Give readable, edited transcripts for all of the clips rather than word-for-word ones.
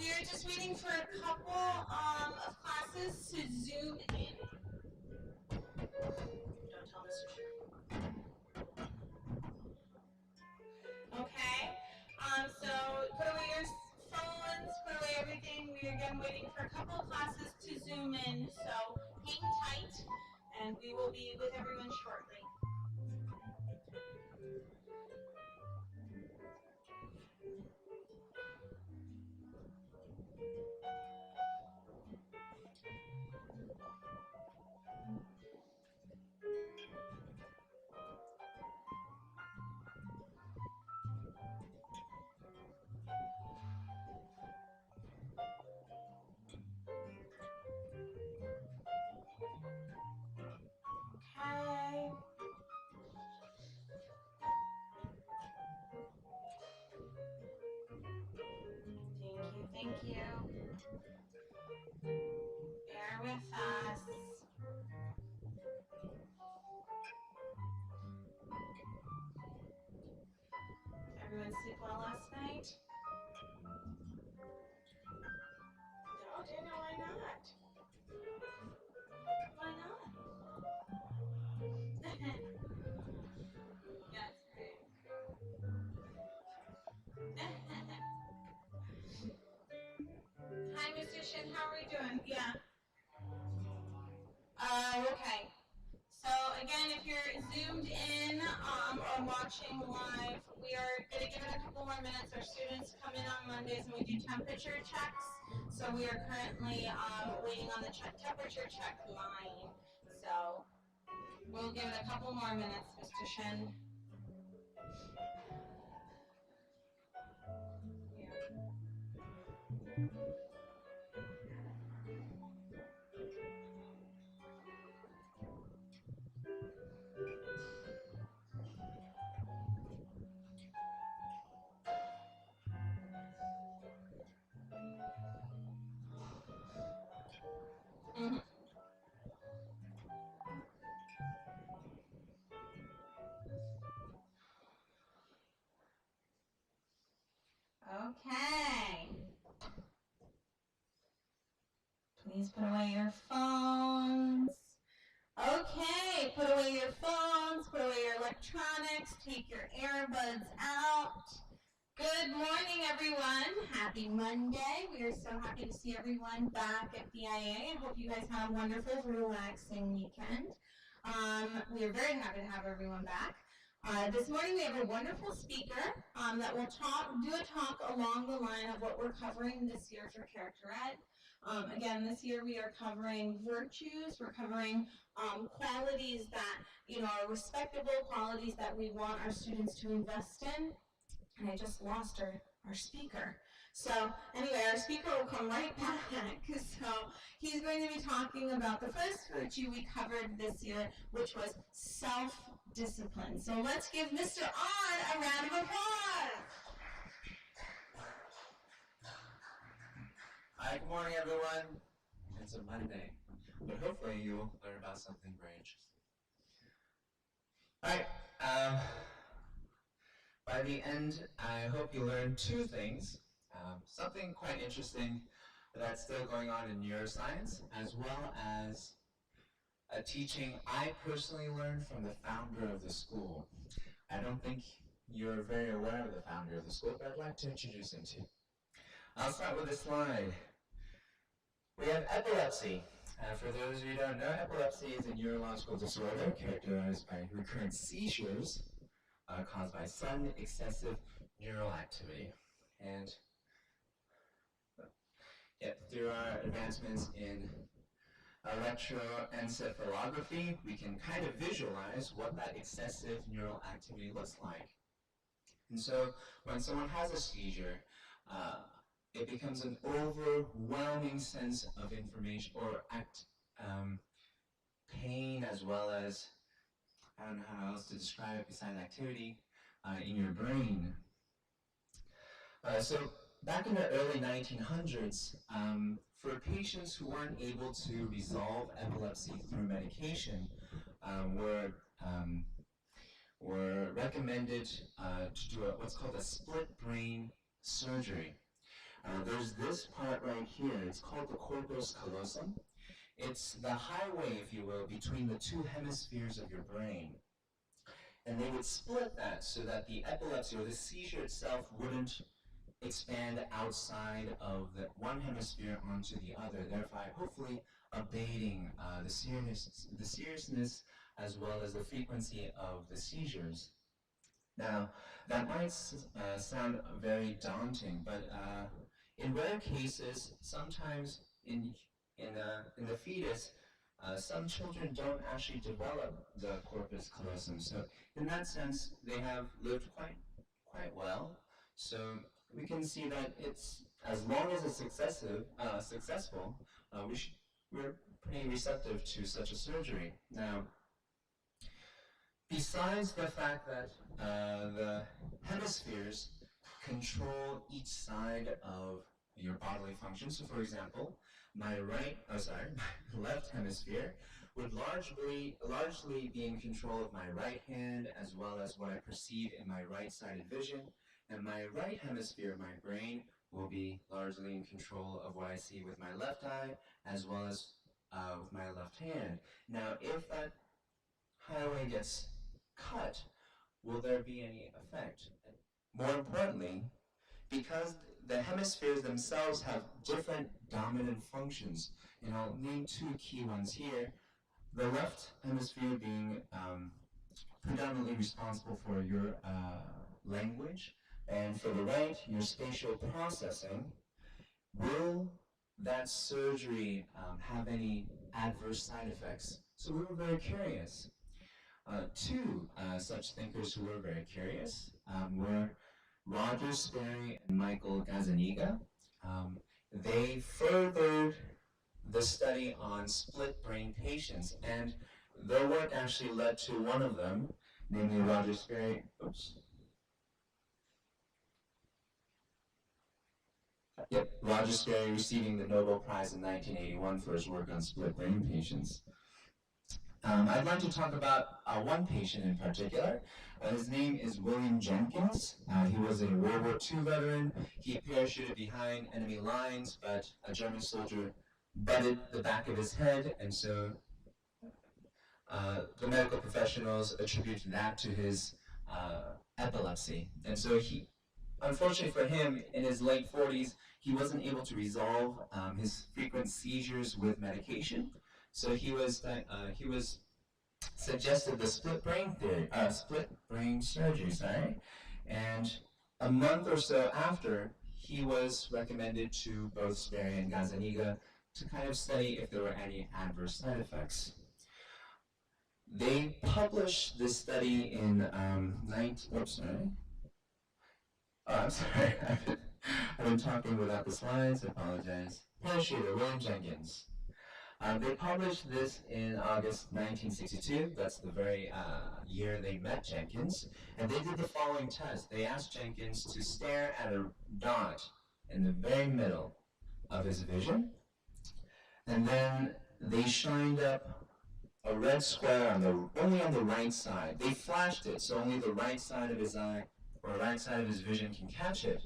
We are just waiting for a couple of classes to zoom in. Don't tell Mr. Sherry. Okay, so put away your phones, put away everything. We are again waiting for a couple of classes to zoom in, so hang tight, and we will be with everyone shortly. Okay. Thank you. Bear with us. Everyone sleep well last night? No, Daniel, why not? Why not? That's great. Hi, Mr. Shin, how are we doing? Yeah. Okay. So again, if you're zoomed in or watching live, we are going to give it a couple more minutes. Our students come in on Mondays and we do temperature checks. So we are currently waiting on the temperature check line. So we'll give it a couple more minutes, Mr. Shin. Yeah. Mm-hmm. Okay. Please put away your phones. Okay, put away your phones, put away your electronics, take your earbuds out. Good morning, everyone. Happy Monday. We are so happy to see everyone back at BIA. I hope you guys have a wonderful, relaxing weekend. We are very happy to have everyone back. This morning we have a wonderful speaker that will do a talk along the line of what we're covering this year for Character Ed. Again, this year we are covering virtues. We're covering qualities that, are respectable qualities that we want our students to invest in. And I just lost our speaker. So anyway, our speaker will come right back. So he's going to be talking about the first virtue we covered this year, which was self-discipline. So let's give Mr. On a round of applause. Hi, good morning, everyone. It's a Monday, but hopefully you'll learn about something very interesting. All right. By the end, I hope you learned two things. Something quite interesting that's still going on in neuroscience, as well as a teaching I personally learned from the founder of the school. I don't think you're very aware of the founder of the school, but I'd like to introduce him to you. I'll start with a slide. We have epilepsy. For those of you who don't know, epilepsy is a neurological disorder characterized by recurrent seizures caused by sudden excessive neural activity. And through our advancements in electroencephalography, we can kind of visualize what that excessive neural activity looks like. And so when someone has a seizure, it becomes an overwhelming sense of information or pain, as well as, I don't know how else to describe it besides activity in your brain. So back in the early 1900s, for patients who weren't able to resolve epilepsy through medication, were recommended to do what's called a split brain surgery. There's this part right here. It's called the corpus callosum. It's the highway, if you will, between the two hemispheres of your brain. And they would split that so that the epilepsy or the seizure itself wouldn't expand outside of the one hemisphere onto the other, thereby hopefully abating the seriousness as well as the frequency of the seizures. Now, that might sound very daunting, but in rare cases, sometimes in the fetus, some children don't actually develop the corpus callosum. So, in that sense, they have lived quite well. So we can see that it's, as long as it's successful, we're pretty receptive to such a surgery. Now, besides the fact that the hemispheres control each side of your bodily function, so for example, my left hemisphere would largely be in control of my right hand as well as what I perceive in my right-sided vision, and my right hemisphere, my brain, will be largely in control of what I see with my left eye as well as with my left hand. Now, if that highway gets cut, will there be any effect? More importantly, because the hemispheres themselves have different dominant functions, and I'll name two key ones here. The left hemisphere being predominantly responsible for your language, and for the right, your spatial processing. Will that surgery have any adverse side effects? So we were very curious. Two such thinkers who were very curious were Roger Sperry and Michael Gazzaniga. They furthered the study on split brain patients, and their work actually led to one of them, namely Roger Sperry. Roger Sperry receiving the Nobel Prize in 1981 for his work on split brain patients. I'd like to talk about one patient in particular. His name is William Jenkins. He was a World War II veteran. He parachuted behind enemy lines, but a German soldier butted the back of his head, and so the medical professionals attribute that to his epilepsy. And so unfortunately for him, in his late 40s, he wasn't able to resolve his frequent seizures with medication. So he was suggested the split brain surgery, and a month or so after, he was recommended to both Sperry and Gazzaniga to kind of study if there were any adverse side effects. They published this study in I've been talking without the slides, I apologize. Parachuter, William Jenkins. They published this in August 1962. That's the very year they met Jenkins. And they did the following test. They asked Jenkins to stare at a dot in the very middle of his vision. And then they shined up a red square only on the right side. They flashed it, so only the right side of his eye or right side of his vision can catch it.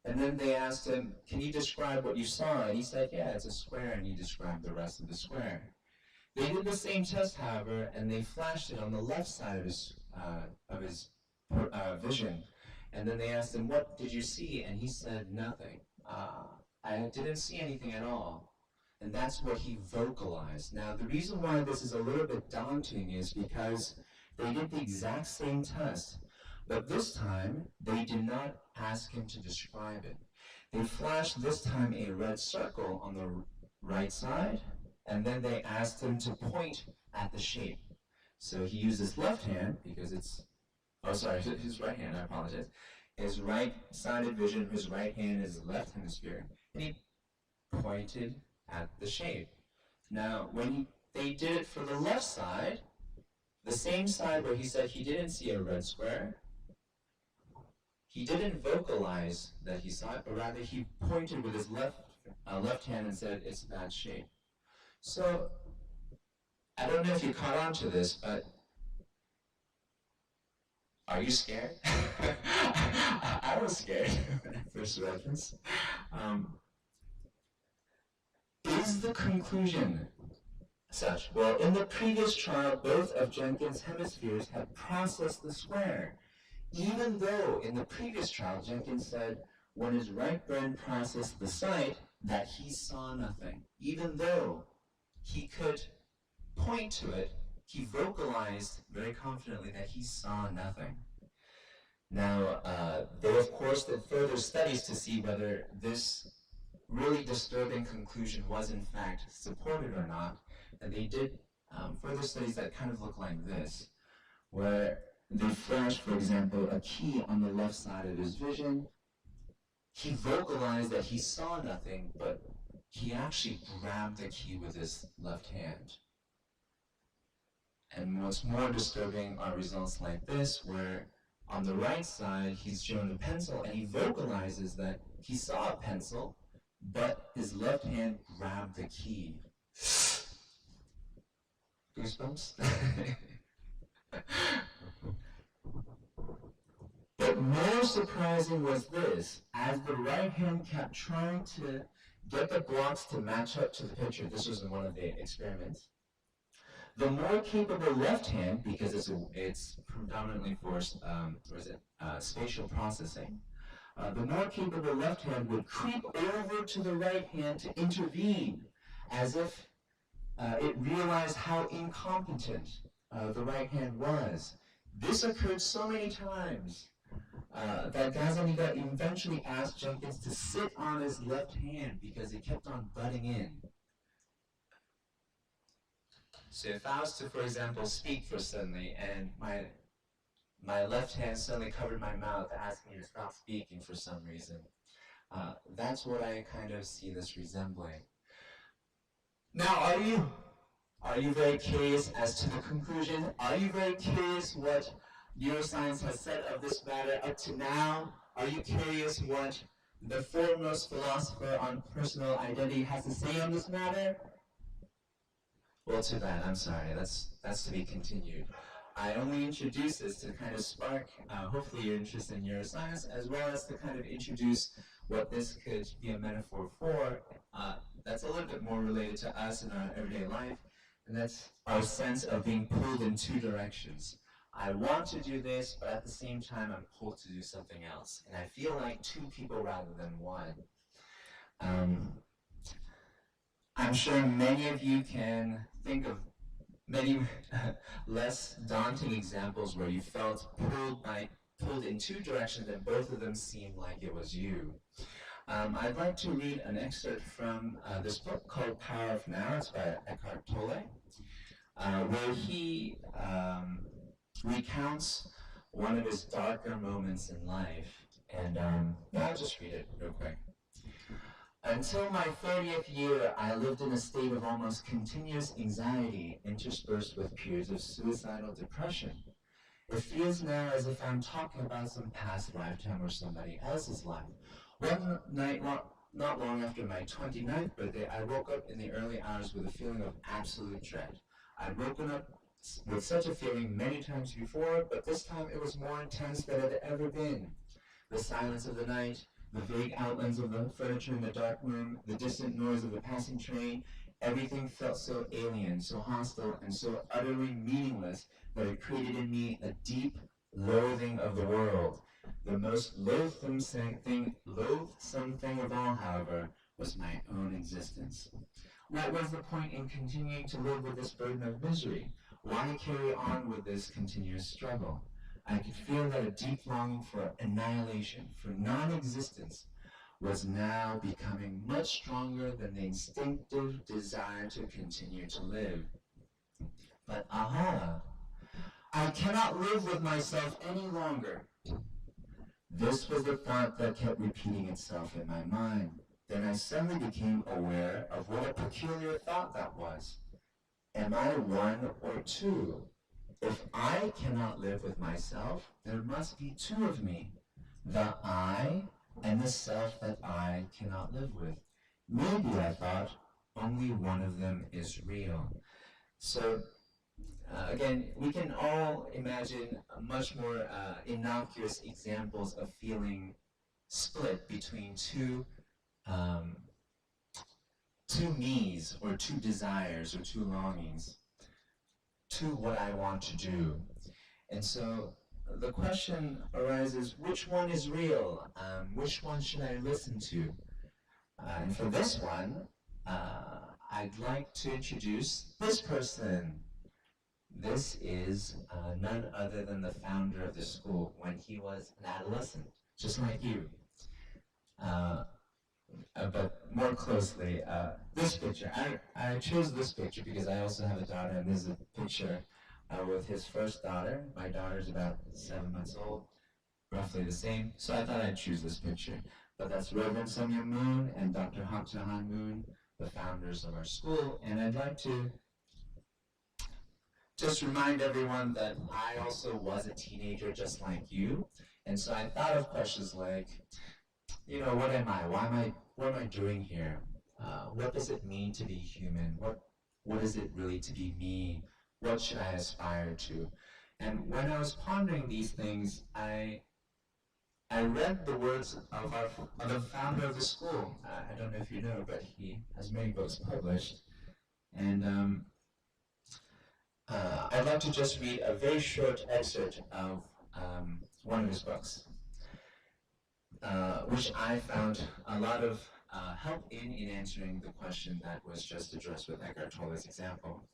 And then they asked him, can you describe what you saw? And he said, yeah, it's a square, and he described the rest of the square. They did the same test, however, and they flashed it on the left side of his vision. And then they asked him, what did you see? And he said, nothing. I didn't see anything at all. And that's what he vocalized. Now, the reason why this is a little bit daunting is because they did the exact same test, but this time, they did not ask him to describe it. They flashed this time a red circle on the right side, and then they asked him to point at the shape. So he used his left hand, because his right hand, I apologize. His right-sided vision, his right hand is the left hemisphere, and he pointed at the shape. Now, when they did it for the left side, the same side where he said he didn't see a red square, he didn't vocalize that he saw it, but rather he pointed with his left hand and said, it's that shape. So, I don't know if you caught on to this, but are you scared? I was scared when I first read this. Is the conclusion such? Well, in the previous trial, both of Jenkins' hemispheres had processed the square. Even though in the previous trial, Jenkins said when his right brain processed the sight, that he saw nothing. Even though he could point to it, he vocalized very confidently that he saw nothing. Now, they of course did further studies to see whether this really disturbing conclusion was in fact supported or not, and they did further studies that kind of look like this, where they flashed, for example, a key on the left side of his vision. He vocalized that he saw nothing, but he actually grabbed the key with his left hand. And what's more disturbing are results like this, where on the right side he's shown a pencil and he vocalizes that he saw a pencil, but his left hand grabbed the key. Goosebumps? But more surprising was this: as the right hand kept trying to get the blocks to match up to the picture, this was in one of the experiments, the more capable left hand, because it's predominantly for spatial processing, the more capable left hand would creep over to the right hand to intervene, as if it realized how incompetent the right hand was. This occurred so many times that Gazzaniga eventually asked Jenkins to sit on his left hand because it kept on butting in. So if I was to, for example, speak for suddenly, and my left hand suddenly covered my mouth, asking me to stop speaking for some reason, that's what I kind of see this resembling. Now, are you very curious as to the conclusion? Are you very curious what neuroscience has said of this matter up to now? Are you curious what the foremost philosopher on personal identity has to say on this matter? Well, too bad. I'm sorry. That's to be continued. I only introduce this to kind of spark, hopefully, your interest in neuroscience, as well as to kind of introduce what this could be a metaphor for. That's a little bit more related to us in our everyday life, and that's our sense of being pulled in two directions. I want to do this, but at the same time, I'm pulled to do something else, and I feel like two people rather than one. I'm sure many of you can think of many less daunting examples where you felt pulled in two directions and both of them seemed like it was you. I'd like to read an excerpt from this book called Power of Now. It's by Eckhart Tolle, where he recounts one of his darker moments in life. And I'll just read it real quick. Until my 30th year, I lived in a state of almost continuous anxiety, interspersed with periods of suicidal depression. It feels now as if I'm talking about some past lifetime or somebody else's life. One night, not long after my 29th birthday, I woke up in the early hours with a feeling of absolute dread. I'd woken up with such a feeling many times before, but this time it was more intense than it had ever been. The silence of the night, the vague outlines of the furniture in the dark room, the distant noise of the passing train, everything felt so alien, so hostile, and so utterly meaningless that it created in me a deep loathing of the world. The most loathsome thing of all, however, was my own existence. What was the point in continuing to live with this burden of misery? Why carry on with this continuous struggle? I could feel that a deep longing for annihilation, for non-existence, was now becoming much stronger than the instinctive desire to continue to live. But aha! I cannot live with myself any longer. This was the thought that kept repeating itself in my mind. Then I suddenly became aware of what a peculiar thought that was. Am I one or two? If I cannot live with myself, there must be two of me, the I and the self that I cannot live with. Maybe, I thought, only one of them is real. So, again, we can all imagine much more innocuous examples of feeling split between two two me's or two desires or two longings, to what I want to do. And so the question arises, which one is real? Which one should I listen to? And for this one, I'd like to introduce this person. This is none other than the founder of the school when he was an adolescent, just like you. But more closely, this picture. I chose this picture because I also have a daughter, and this is a picture with his first daughter. My daughter's about 7 months old, roughly the same, so I thought I'd choose this picture. But that's Reverend Sung-Myung Moon and Dr. Hak Jahan Moon, the founders of our school, and I'd like to just remind everyone that I also was a teenager just like you, and so I thought of questions like, you know, what am I? What am I doing here? What does it mean to be human? What is it really to be me? What should I aspire to? And when I was pondering these things, I read the words of the founder of the school. I don't know if you know, but he has many books published. And I'd like to just read a very short excerpt of one of his books, which I found a lot of help in answering the question that was just addressed with Eckhart Tolle's example.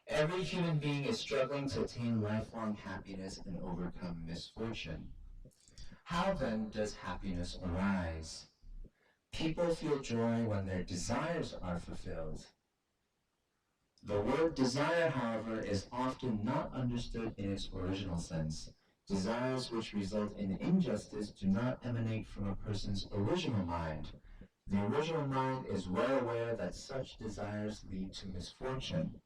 Every human being is struggling to attain lifelong happiness and overcome misfortune. How then does happiness arise? People feel joy when their desires are fulfilled. The word desire, however, is often not understood in its original sense. Desires which result in injustice do not emanate from a person's original mind. The original mind is well aware that such desires lead to misfortune.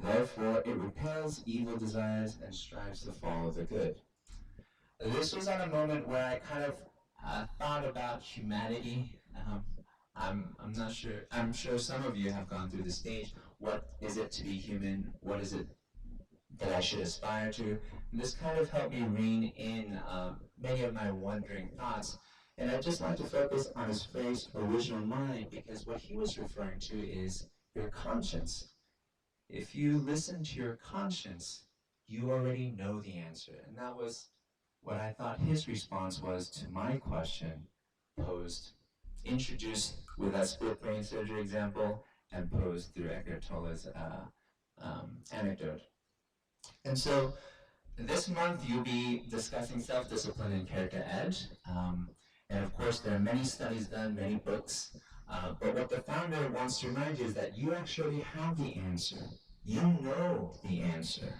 Therefore, it repels evil desires and strives to follow the good. This was at a moment where I kind of thought about humanity. I'm not sure. I'm sure some of you have gone through the stage. What is it to be human? What is it that I should aspire to? And this kind of helped me rein in many of my wandering thoughts. And I'd just like to focus on his phrase, original mind, because what he was referring to is your conscience. If you listen to your conscience, you already know the answer. And that was what I thought his response was to my question posed, introduced with that split brain surgery example, and posed through Eckhart Tolle's anecdote. And so this month you'll be discussing self-discipline and character ed. And of course there are many studies done, many books, but what the founder wants to remind you is that you actually have the answer. You know the answer.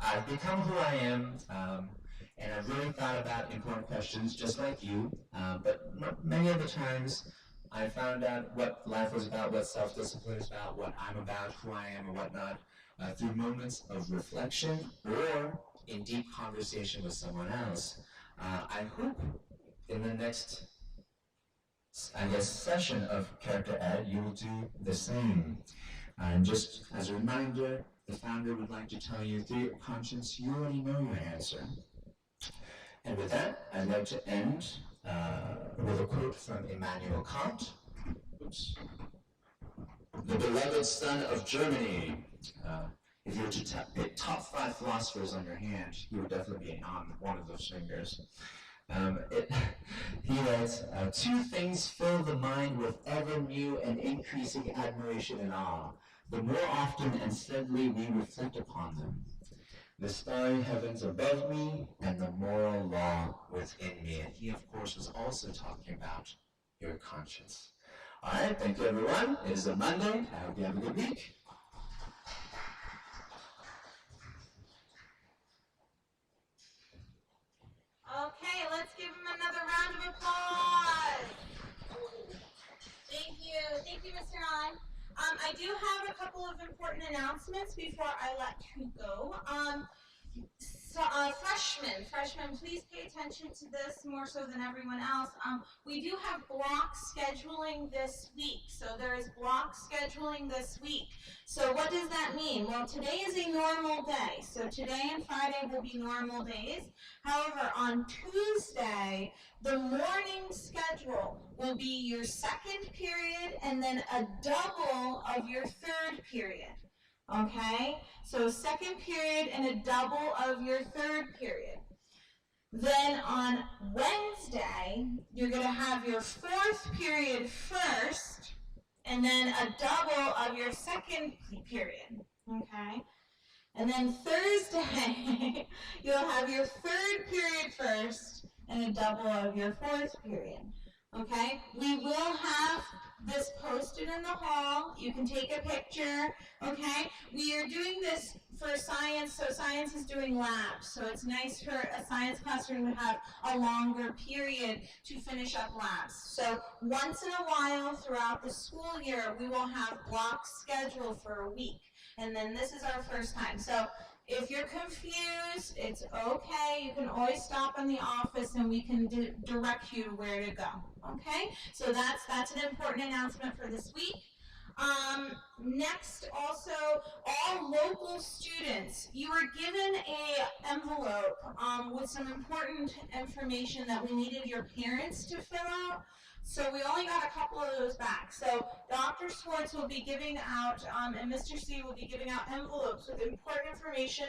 I've become who I am, and I've really thought about important questions just like you, but many of the times I found out what life was about, what self-discipline is about, what I'm about, who I am and whatnot, through moments of reflection or in deep conversation with someone else. I hope in the next, session of Character Ed, you will do the same. And just as a reminder, the founder would like to tell you through your conscience, you already know your answer. And with that, I'd like to end with a quote from Immanuel Kant. Oops. The beloved son of Germany. If you were to pick top 5 philosophers on your hand, he would definitely be on one of those fingers. He writes, 2 things fill the mind with ever new and increasing admiration and awe, the more often and steadily we reflect upon them. The starry heavens above me and the moral law within me. And he, of course, was also talking about your conscience. All right, thank you, everyone. It is a Monday. I hope you have a good week. Okay, let's give him another round of applause. Thank you, Mr. Nine. I do have a couple of important announcements before I let you go. So, freshmen, please pay attention to this more so than everyone else. We do have block scheduling this week. So there is block scheduling this week. So what does that mean? Well, today is a normal day. So today and Friday will be normal days. However, on Tuesday, the morning schedule will be your second period and then a double of your third period. Okay? So second period and a double of your third period. Then on Wednesday, you're going to have your fourth period first, and then a double of your second period. Okay? And then Thursday, you'll have your third period first, and a double of your fourth period. Okay? We will have this posted in the hall. You can take a picture. Okay? We are doing this for science, so science is doing labs. So it's nice for a science classroom to have a longer period to finish up labs. So once in a while throughout the school year, we will have blocks scheduled for a week. And then this is our first time. So if you're confused, it's okay. You can always stop in the office and we can direct you to where to go. Okay? So that's an important announcement for this week. Next, also, all local students, you were given an envelope with some important information that we needed your parents to fill out. So we only got a couple of those back. So Dr. Swartz will be giving out, and Mr. C will be giving out envelopes with important information.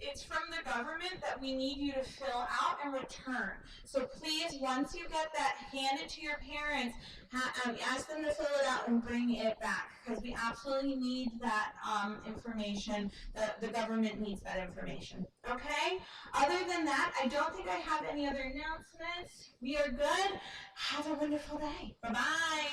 It's from the government that we need you to fill out and return. So please, once you get that, hand it to your parents. Ask them to fill it out and bring it back, because we absolutely need that information. The government needs that information. Okay? Other than that, I don't think I have any other announcements. We are good. Have a wonderful day. Bye-bye.